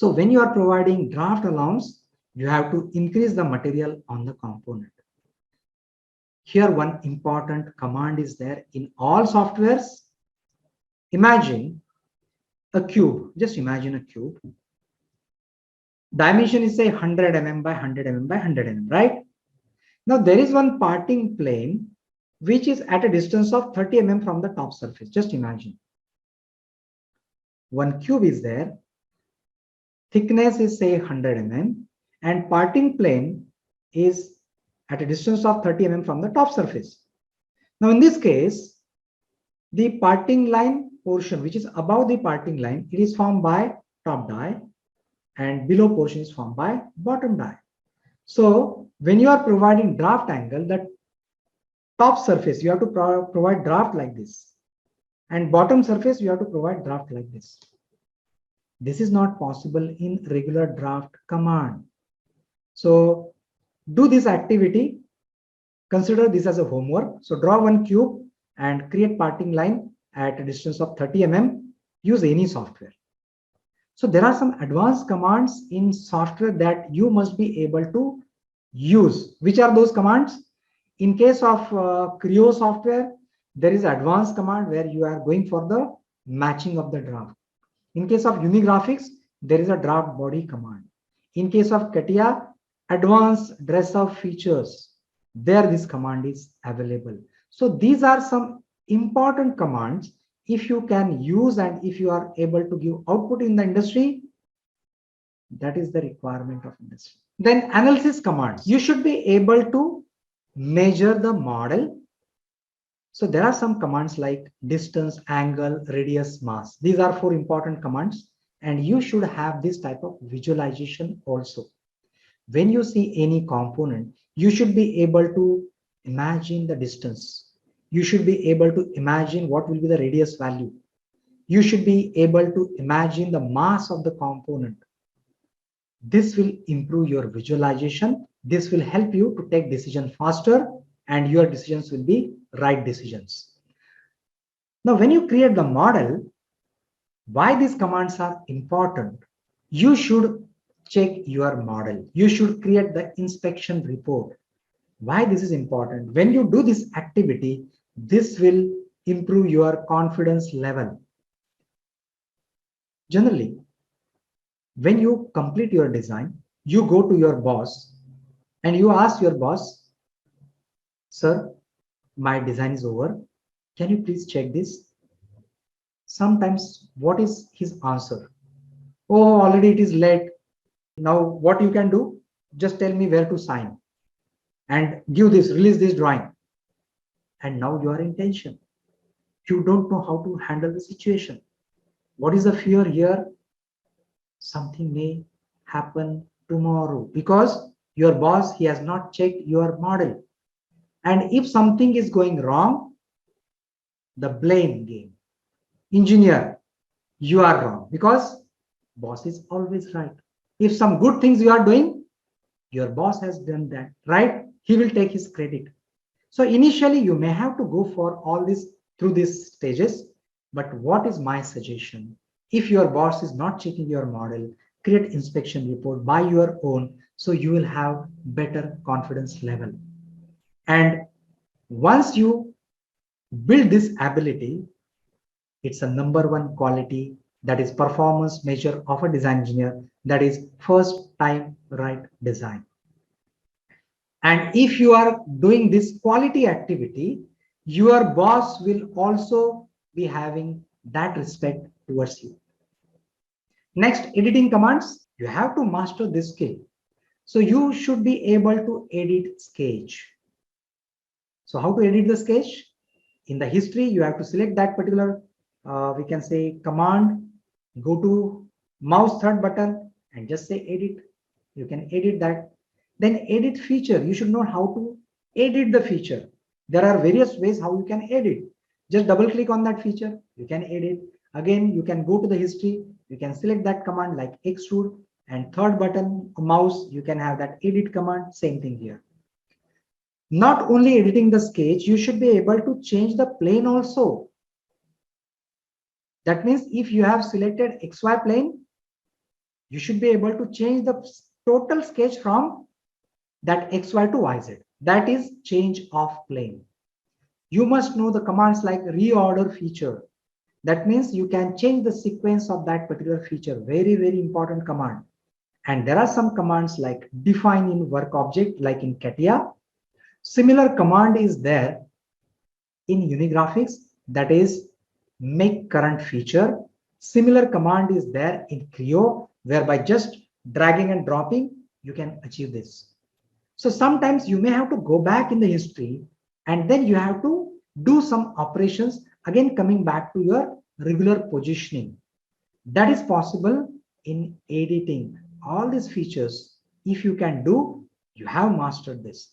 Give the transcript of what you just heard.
So when you are providing draft allowance, you have to increase the material on the component. Here one important command is there in all softwares. Imagine a cube. Just imagine a cube. Dimension is say 100 mm by 100 mm by 100 mm, right? Now there is one parting plane which is at a distance of 30 mm from the top surface. Just imagine. One cube is there. Thickness is say 100 mm and parting plane is at a distance of 30 mm from the top surface. Now in this case, the parting line portion which is above the parting line, it is formed by top die and below portion is formed by bottom die. So when you are providing draft angle, the top surface you have to provide draft like this and bottom surface you have to provide draft like this. This is not possible in regular draft command. So do this activity. Consider this as a homework. So draw one cube and create parting line at a distance of 30 mm. Use any software. So there are some advanced commands in software that you must be able to use. Which are those commands? In case of Creo software, there is advanced command where you are going for the matching of the draft. In case of Unigraphics, there is a draft body command. In case of CATIA, advanced dress up features, there this command is available. So these are some important commands. If you can use and if you are able to give output in the industry, that is the requirement of industry. Then analysis commands. You should be able to measure the model. So there are some commands like distance, angle, radius, mass. These are 4 important commands and you should have this type of visualization also. When you see any component, you should be able to imagine the distance. You should be able to imagine what will be the radius value. You should be able to imagine the mass of the component. This will improve your visualization. This will help you to take decision faster and your decisions will be right decisions. Now, when you create the model, why these commands are important? You should check your model. You should create the inspection report. Why this is important? When you do this activity, this will improve your confidence level. Generally, when you complete your design, you go to your boss and you ask your boss, sir, my design is over. Can you please check this? Sometimes what is his answer? Oh, already it is late. Now what you can do? Just tell me where to sign and give this, release this drawing. And now you are in tension. You don't know how to handle the situation. What is the fear here? Something may happen tomorrow because your boss, he has not checked your model. And if something is going wrong, the blame game. Engineer, you are wrong because boss is always right. If some good things you are doing, your boss has done that, right? He will take his credit. So initially you may have to go for all this through these stages. But what is my suggestion? If your boss is not checking your model, create inspection report by your own, so you will have better confidence level. And once you build this ability, it's a #1 quality, that is performance measure of a design engineer, that is first time right design. And if you are doing this quality activity, your boss will also be having that respect towards you. Next, editing commands. You have to master this skill. So you should be able to edit sketch. So how to edit the sketch? In the history, you have to select that particular, we can say command, go to mouse third button and just say edit. You can edit that. Then edit feature. You should know how to edit the feature. There are various ways how you can edit. Just double click on that feature. You can edit. Again, you can go to the history. You can select that command like extrude and third button mouse. You can have that edit command. Same thing here. Not only editing the sketch, you should be able to change the plane also. That means if you have selected XY plane, You should be able to change the total sketch from that XY to YZ. That is change of plane. You must know the commands like reorder feature. That means you can change the sequence of that particular feature. Very, very important command. And there are some commands like define in work object, like in CATIA. Similar command is there in Unigraphics, that is make current feature. Similar command is there in Creo, whereby just dragging and dropping, you can achieve this. So sometimes you may have to go back in the history and then you have to do some operations, again coming back to your regular positioning. That is possible in editing. All these features, if you can do, you have mastered this.